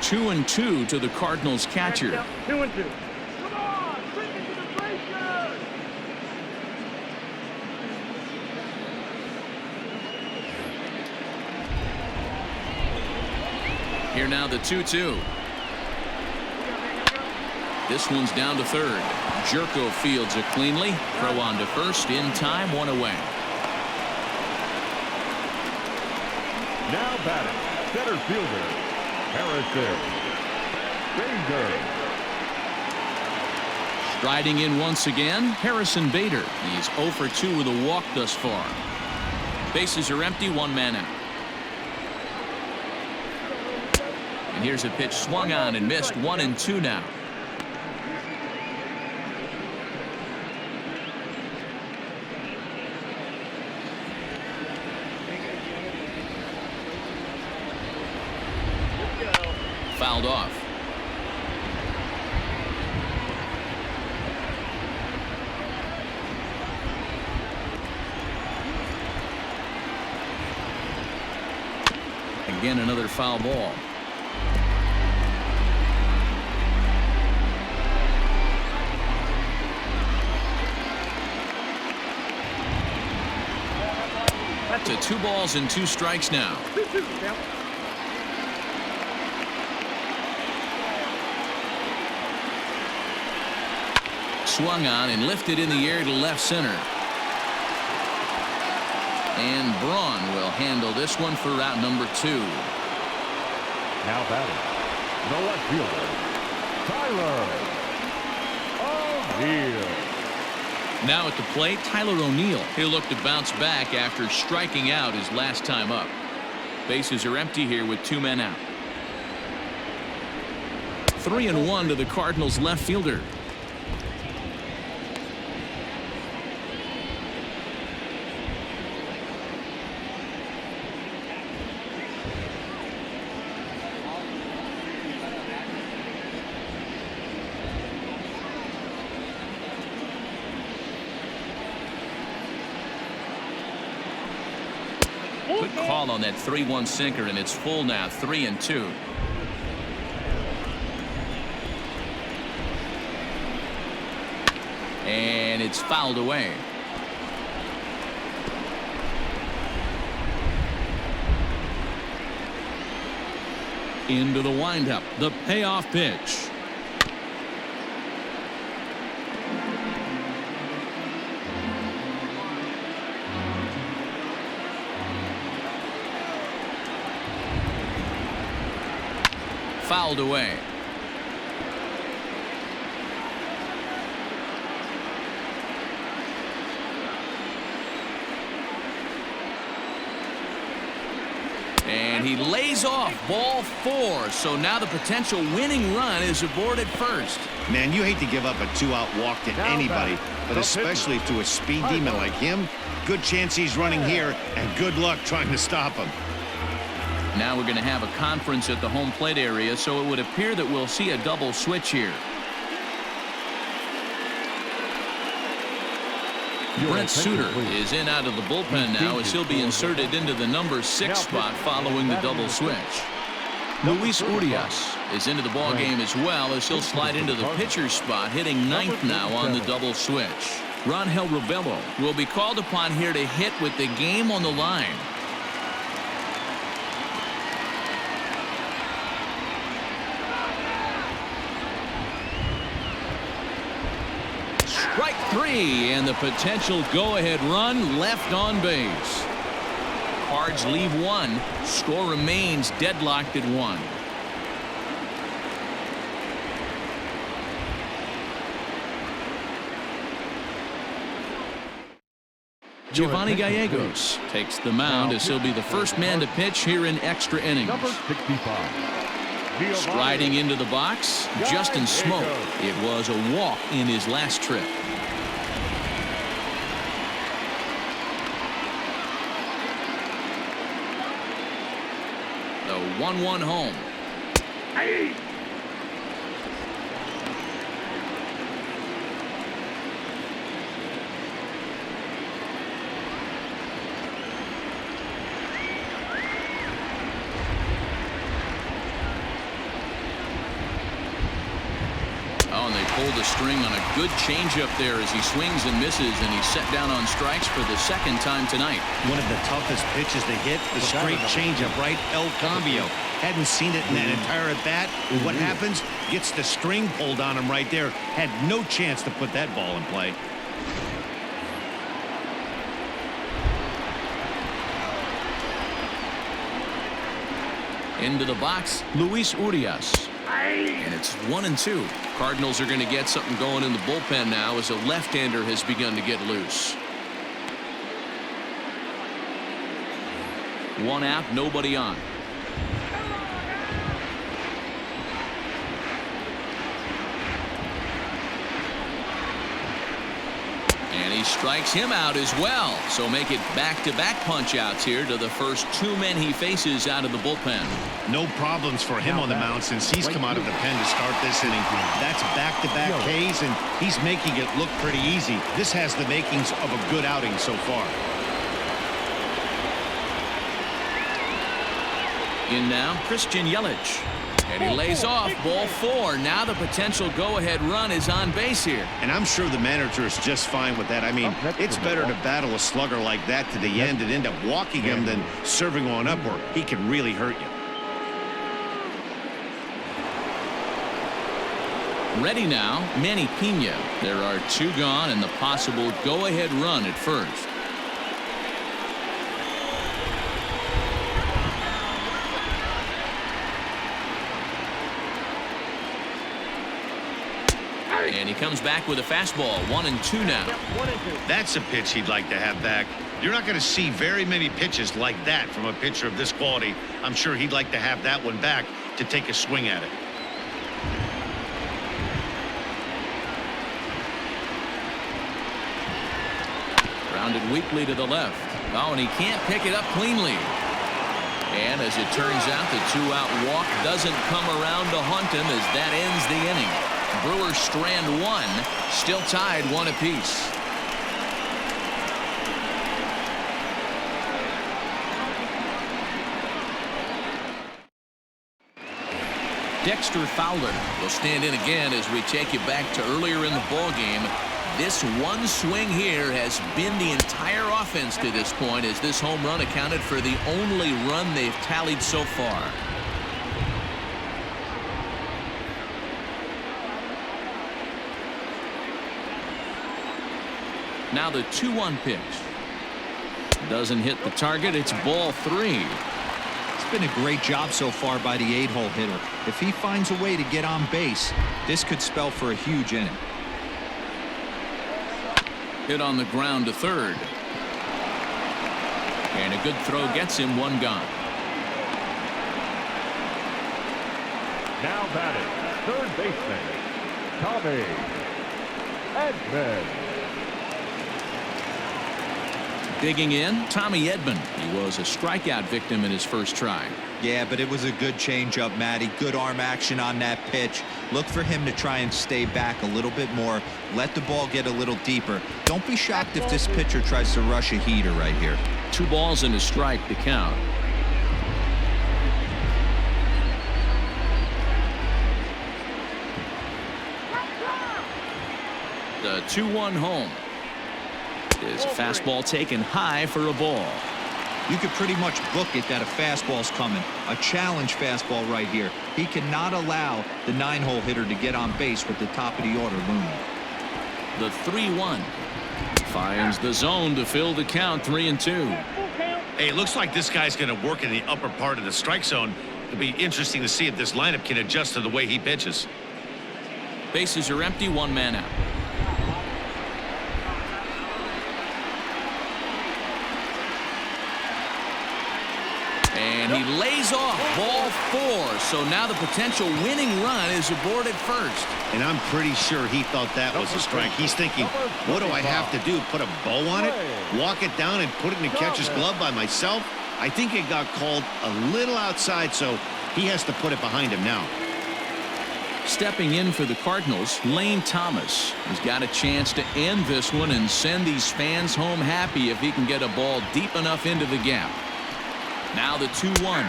Two and 2 to the Cardinals catcher. 2-2. Come on, bring it to the breakers. Here now the 2-2. This one's down to third. Jerko fields it cleanly. Throw on to first in time. 1 away. Now batting, center fielder Harrison Bader. Striding in once again, Harrison Bader. He's 0 for 2 with a walk thus far. Bases are empty, 1 man out. And here's a pitch swung on and missed. 1-2 now. Fouled off. Again, another foul ball. To 2 balls and 2 strikes now. Swung on and lifted in the air to left center. And Braun will handle this one for route number 2. Now batting, the left fielder, Tyler O'Neill. Now at the plate, Tyler O'Neill. He'll look to bounce back after striking out his last time up. Bases are empty here with 2 men out. 3-1 to the Cardinals left fielder. Good call on that 3-1 sinker, and it's full now, 3-2. And it's fouled away. Into the windup, the payoff pitch. Fouled away. And he lays off, ball 4. So now the potential winning run is aboard at first. Man, you hate to give up a 2-out walk to anybody, but especially to a speed demon like him. Good chance he's running here, and good luck trying to stop him. Now we're going to have a conference at the home plate area, so it would appear that we'll see a double switch here. Brent Suter is in out of the bullpen now as he'll be inserted into the number 6 spot following the double switch. Luis Urias is into the ballgame as well as he'll slide into the pitcher's spot, hitting 9th now on the double switch. Rangel Ravelo will be called upon here to hit with the game on the line. Strike 3, and the potential go-ahead run left on base. Cards leave 1. Score remains deadlocked at 1. Giovanni Gallegos takes the mound as he'll be the first man to pitch here in extra innings. Number 65. Striding into the box, Justin Smoke. It was a walk in his last trip. The 1-1 home. Oh, and they pulled the string on a good changeup there as he swings and misses, and he's set down on strikes for the 2nd time tonight. One of the toughest pitches to hit, the straight changeup, right? El Cambio. Hadn't seen it in that entire at-bat. What happens? Gets the string pulled on him right there. Had no chance to put that ball in play. Into the box, Luis Urias. And it's 1-2. Cardinals are going to get something going in the bullpen now as a left-hander has begun to get loose. 1 out, nobody on. And he strikes him out as well. So make it back-to-back punch-outs here to the first 2 men he faces out of the bullpen. No problems for him on the mound since he's come out of the pen to start this inning. That's back-to-back Ks, and he's making it look pretty easy. This has the makings of a good outing so far. In now, Christian Yelich. And he lays off, ball 4. Now the potential go-ahead run is on base here. And I'm sure the manager is just fine with that. I mean, it's better to battle a slugger like that to the end and end up walking him than serving on up where he can really hurt you. Ready now, Manny Pena. There are 2 gone and the possible go-ahead run at first. And he comes back with a fastball. 1-2 now. That's a pitch he'd like to have back. You're not going to see very many pitches like that from a pitcher of this quality. I'm sure he'd like to have that one back to take a swing at it. Grounded weakly to the left. Oh, and he can't pick it up cleanly. And as it turns out, the two-out walk doesn't come around to haunt him as that ends the inning. Brewers strand one, still tied 1 apiece. Dexter Fowler will stand in again as we take you back to earlier in the ball game. This one swing here has been the entire offense to this point, as this home run accounted for the only run they've tallied so far. Now the 2-1 pitch. Doesn't hit the target. It's ball 3. It's been a great job so far by the 8-hole hitter. If he finds a way to get on base, this could spell for a huge inning. Hit on the ground to third. And a good throw gets him 1 gone. Now batting, third baseman, Tommy Edman. Digging in, Tommy Edman. He was a strikeout victim in his first try. Yeah, but it was a good changeup, Matty. Good arm action on that pitch. Look for him to try and stay back a little bit more. Let the ball get a little deeper. Don't be shocked if this pitcher tries to rush a heater right here. 2 balls and a strike to count. The 2-1 home. Is a fastball taken high for a ball. You could pretty much book it that a fastball's coming. A challenge fastball right here. He cannot allow the 9-hole hitter to get on base with the top of the order looming. The 3-1 finds the zone to fill the count. 3-2. Hey, it looks like this guy's going to work in the upper part of the strike zone. It'll be interesting to see if this lineup can adjust to the way he pitches. Bases are empty. 1 man out. And he lays off ball 4. So now the potential winning run is aboard at first. And I'm pretty sure he thought that was a strike. He's thinking, what do I have to do? Put a bow on it? Walk it down and put it in the catcher's glove by myself? I think it got called a little outside, so he has to put it behind him now. Stepping in for the Cardinals, Lane Thomas has got a chance to end this one and send these fans home happy if he can get a ball deep enough into the gap. Now the 2-1.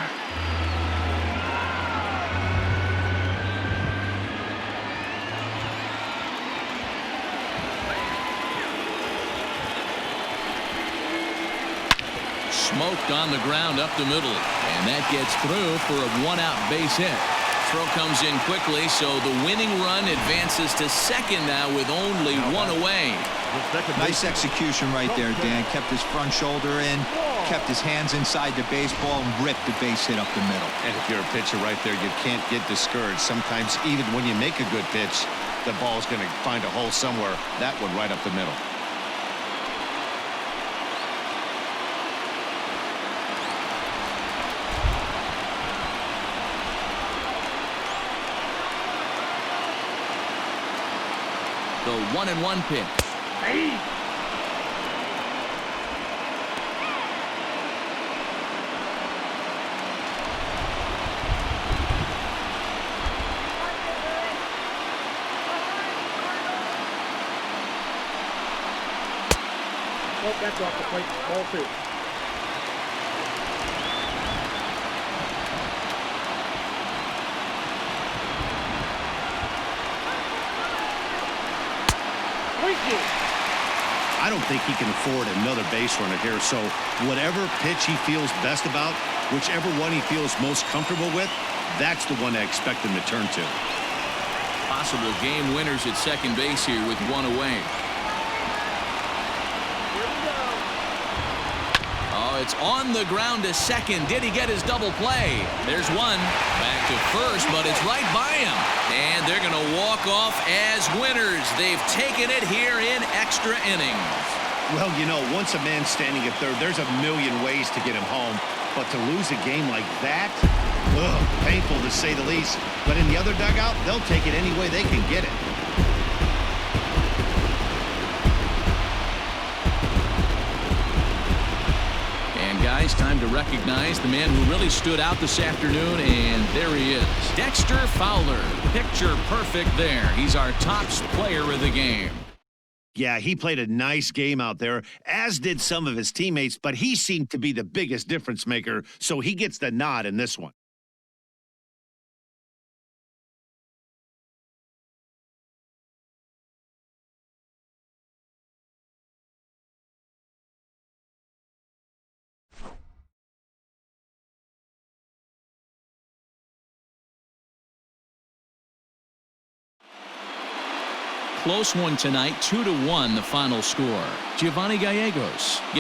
Smoked on the ground up the middle, and that gets through for a 1-out base hit. Throw comes in quickly, so the winning run advances to second now with only 1 away. Nice execution right there, Dan. Kept his front shoulder in, kept his hands inside the baseball, and ripped the base hit up the middle. And if you're a pitcher right there, you can't get discouraged. Sometimes even when you make a good pitch, the ball's going to find a hole somewhere. That one right up the middle. The 1-1 pitch. Well, that's off the plate. Ball 2. I don't think he can afford another base runner here, so whatever pitch he feels best about, whichever one he feels most comfortable with, that's the one I expect him to turn to. Possible game winners at second base here with 1 away. Oh, it's on the ground to second. Did he get his double play? There's one. Back to first, but it's right by him. And they're going to walk off as winners. They've taken it here in extra innings. Well, you know, once a man's standing at third, there's a million ways to get him home. But to lose a game like that, painful to say the least. But in the other dugout, they'll take it any way they can get it. And guys, time to recognize the man who really stood out this afternoon, and there he is. Dexter Fowler. Picture perfect there. He's our top player of the game. Yeah, he played a nice game out there, as did some of his teammates, but he seemed to be the biggest difference maker, so he gets the nod in this one. Close one tonight, 2-1 the final score. Giovanni Gallegos gets